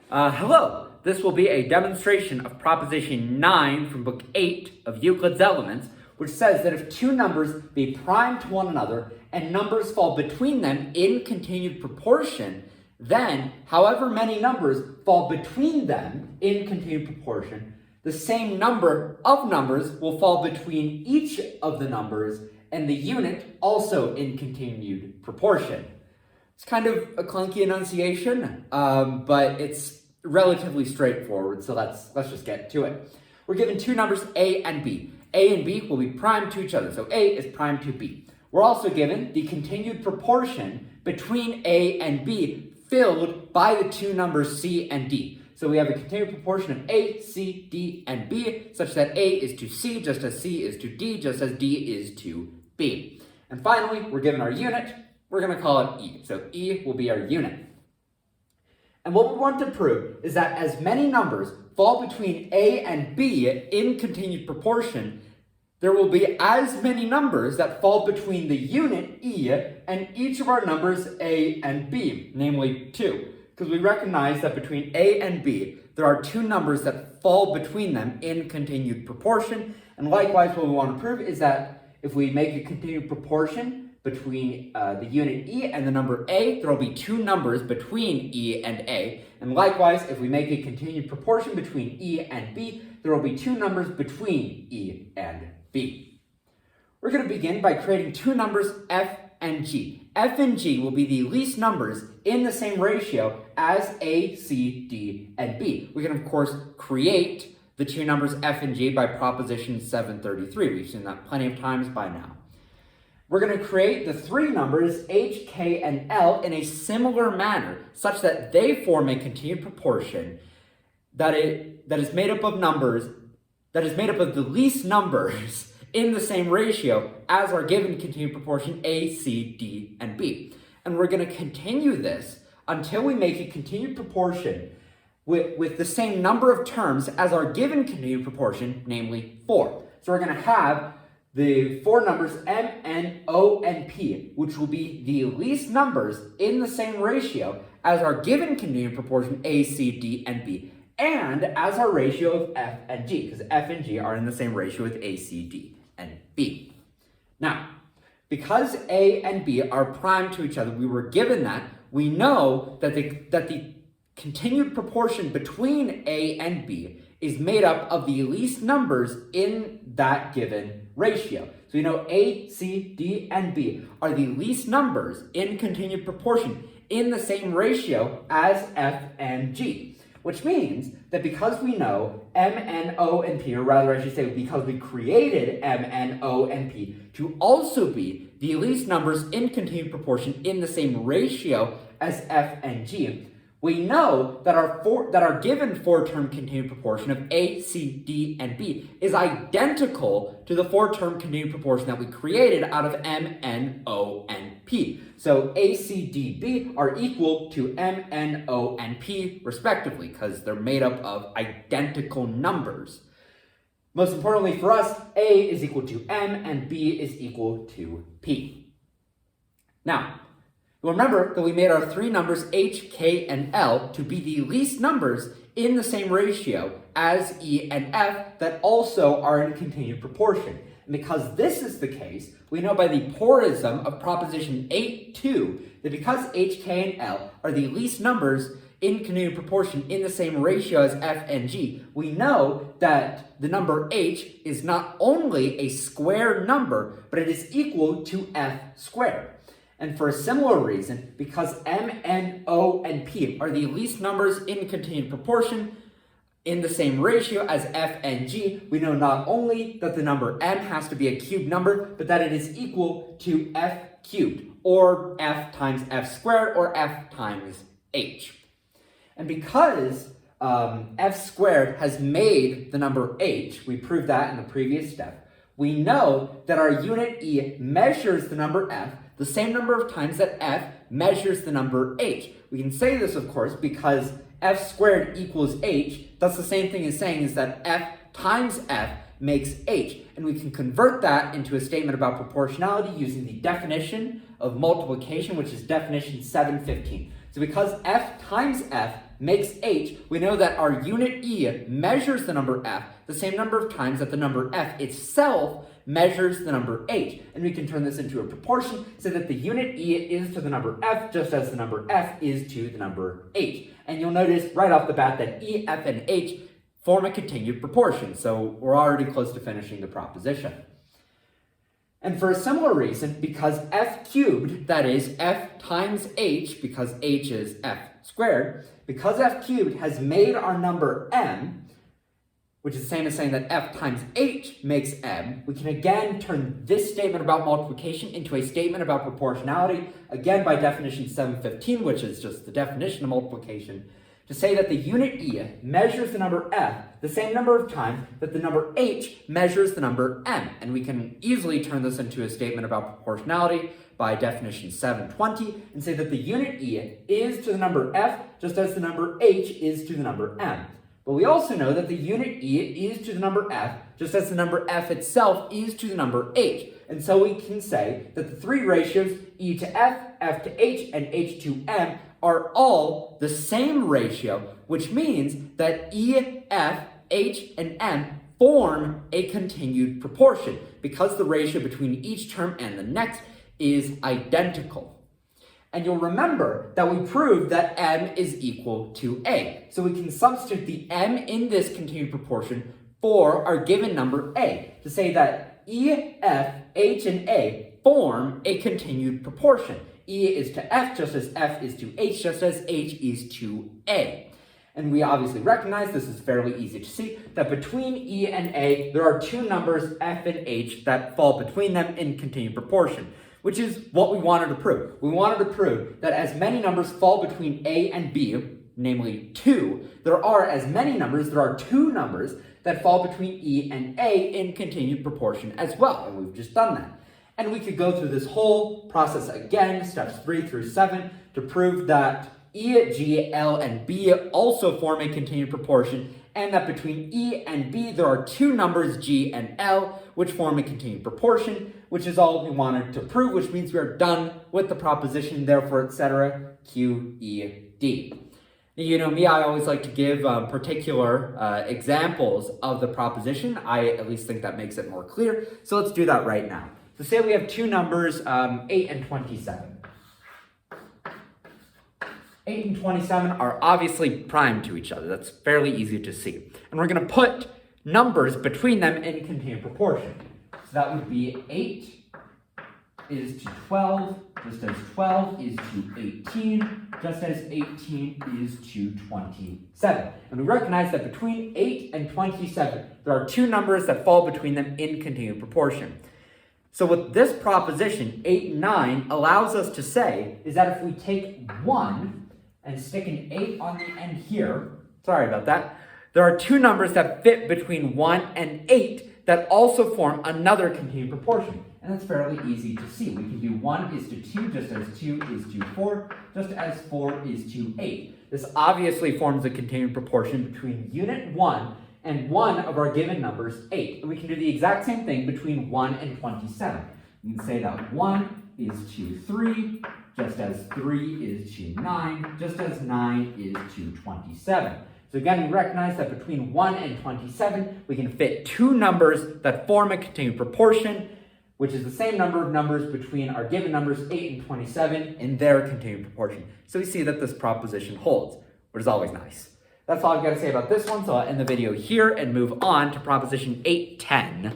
Hello, this will be a demonstration of Proposition 9 from Book 8 of Euclid's Elements, which says that if two numbers be prime to one another and numbers fall between them in continued proportion, then however many numbers fall between them in continued proportion, the same number of numbers will fall between each of the numbers and the unit also in continued proportion. It's kind of a clunky enunciation, but it's relatively straightforward, so let's just get to it. We're given two numbers, a and b. A and b will be prime to each other, so a is prime to b. We're also given the continued proportion between a and b filled by the two numbers c and d. So we have a continued proportion of a, c, d, and b, such that a is to c, just as c is to d, just as d is to b. And finally, we're given our unit. We're going to call it E. So E will be our unit. And what we want to prove is that as many numbers fall between A and B in continued proportion, there will be as many numbers that fall between the unit E and each of our numbers A and B, namely 2. Because we recognize that between A and B, there are two numbers that fall between them in continued proportion. And likewise, what we want to prove is that if we make a continued proportion between the unit E and the number A, there will be two numbers between E and A. And likewise, if we make a continued proportion between E and B, there will be two numbers between E and B. We're going to begin by creating two numbers F and G. F and G will be the least numbers in the same ratio as A, C, D, and B. We can, of course, create the two numbers F and G by Proposition 733. We've seen that plenty of times by now. We're going to create the three numbers H, K, and L in a similar manner, such that they form a continued proportion that is made up of the least numbers in the same ratio as our given continued proportion A, C, D, and B. And we're going to continue this until we make a continued proportion with the same number of terms as our given continued proportion, namely 4. So we're going to have the four numbers M, N, O, and P, which will be the least numbers in the same ratio as our given continued proportion A, C, D, and B, and as our ratio of F and G, because F and G are in the same ratio with A, C, D, and B. Now, because A and B are prime to each other, we were given that, we know that the continued proportion between A and B is made up of the least numbers in that given ratio. So we know A, C, D, and B are the least numbers in continued proportion in the same ratio as F and G, which means that because we know M, N, O, and P, or rather I should say because we created M, N, O, and P to also be the least numbers in continued proportion in the same ratio as F and G, we know that our given four-term continued proportion of A, C, D, and B is identical to the four-term continued proportion that we created out of M, N, O, and P. So A, C, D, B are equal to M, N, O, and P respectively, because they're made up of identical numbers. Most importantly for us, A is equal to M and B is equal to P. Now, remember that we made our three numbers H, K, and L to be the least numbers in the same ratio as E and F that also are in continued proportion. And because this is the case, we know by the porism of Proposition 8.2 that because H, K, and L are the least numbers in continued proportion in the same ratio as F and G, we know that the number H is not only a square number, but it is equal to F squared. And for a similar reason, because M, N, O, and P are the least numbers in continued proportion in the same ratio as F and G, we know not only that the number M has to be a cubed number, but that it is equal to F cubed, or F times F squared, or F times H. And because F squared has made the number H, we proved that in the previous step, we know that our unit E measures the number F the same number of times that F measures the number H. We can say this, of course, because F squared equals H. That's the same thing as saying is that F times F makes H. And we can convert that into a statement about proportionality using the definition of multiplication, which is definition 715. So because f times f makes h, we know that our unit e measures the number f the same number of times that the number f itself measures the number h. And we can turn this into a proportion so that the unit e is to the number f just as the number f is to the number h. And you'll notice right off the bat that e, f, and h form a continued proportion. So we're already close to finishing the proposition. And for a similar reason, because f cubed, that is f times h, because h is f squared, because f cubed has made our number m, which is the same as saying that f times h makes m, we can again turn this statement about multiplication into a statement about proportionality, again by definition 7.15, which is just the definition of multiplication, to say that the unit e measures the number f the same number of times that the number h measures the number m. And we can easily turn this into a statement about proportionality by definition 7.20 and say that the unit e is to the number f just as the number h is to the number m. But we also know that the unit e is to the number f just as the number f itself is to the number h. And so we can say that the three ratios e to f, f to h, and h to m are all the same ratio, which means that e, f, h, and m form a continued proportion because the ratio between each term and the next is identical. And you'll remember that we proved that m is equal to a. So we can substitute the m in this continued proportion for our given number a to say that e, f, h, and a form a continued proportion. E is to f just as f is to h just as h is to a. And we obviously recognize, this is fairly easy to see, that between e and a, there are two numbers, f and h, that fall between them in continued proportion, which is what we wanted to prove. We wanted to prove that as many numbers fall between a and b, namely 2, there are two numbers that fall between e and a in continued proportion as well, and we've just done that. And we could go through this whole process again, steps 3 through 7, to prove that E, G, L, and B also form a continued proportion, and that between E and B there are two numbers, G and L, which form a continued proportion, which is all we wanted to prove, which means we are done with the proposition, therefore, etc., Q, E, D. You know me, I always like to give particular examples of the proposition. I at least think that makes it more clear, so let's do that right now. So say we have two numbers, 8 and 27. 8 and 27 are obviously prime to each other. That's fairly easy to see. And we're going to put numbers between them in continued proportion. So that would be 8 is to 12, just as 12 is to 18, just as 18 is to 27. And we recognize that between 8 and 27, there are two numbers that fall between them in continued proportion. So what this proposition, 8.9, allows us to say is that if we take 1 and stick an 8 on the end here, sorry about that, there are two numbers that fit between 1 and 8 that also form another continued proportion. And that's fairly easy to see. We can do 1 is to 2, just as 2 is to 4, just as 4 is to 8. This obviously forms a continued proportion between unit 1 and one of our given numbers, 8. And we can do the exact same thing between 1 and 27. We can say that 1 is to 3, just as 3 is to 9, just as 9 is to 27. So again, we recognize that between 1 and 27, we can fit two numbers that form a continued proportion, which is the same number of numbers between our given numbers, 8 and 27, in their continued proportion. So we see that this proposition holds, which is always nice. That's all I've got to say about this one, so I'll end the video here and move on to proposition 8.10.